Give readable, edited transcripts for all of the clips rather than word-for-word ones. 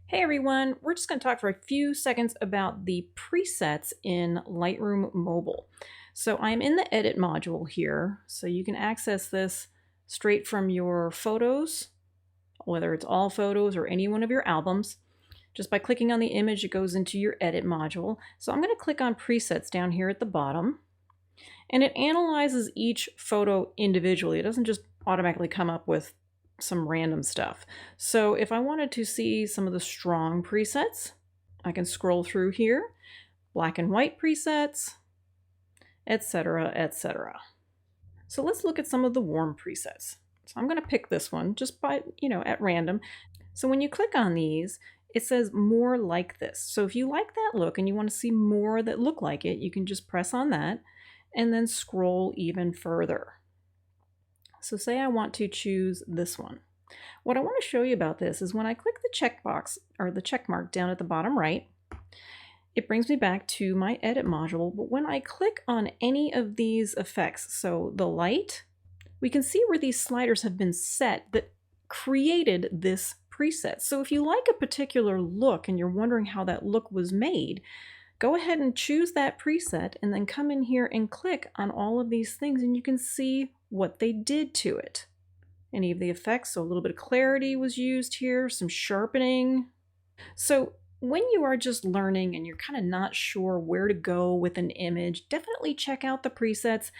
Hey everyone, we're just going to talk for a few seconds about the presets in Lightroom Mobile. So I'm in the edit module here, so you can access this straight from your photos, whether it's all photos or any one of your albums. Just by clicking on the image, it goes into your edit module. So I'm going to click on presets down here at the bottom, and it analyzes each photo individually. It doesn't just automatically come up with some random stuff. So if I wanted to see some of the strong presets, I can scroll through here, black and white presets, etc., etc. So let's look at some of the warm presets. So I'm going to pick this one just by, at random. So when you click on these, it says more like this. So if you like that look and you want to see more that look like it, you can just press on that and then scroll even further. So say I want to choose this one. What I want to show you about this is when I click the checkbox or the check mark down at the bottom right, it brings me back to my edit module. But when I click on any of these effects, so the light, we can see where these sliders have been set that created this preset. So if you like a particular look and you're wondering how that look was made, go ahead and choose that preset and then come in here and click on all of these things and you can see what they did to it. Any of the effects, so a little bit of clarity was used here, some sharpening. So when you are just learning and you're kind of not sure where to go with an image, definitely check out the presets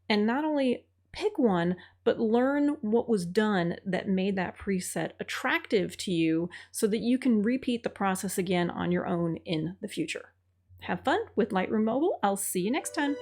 and not only pick one, but learn what was done that made that preset attractive to you so that you can repeat the process again on your own in the future. Have fun with Lightroom Mobile. I'll see you next time.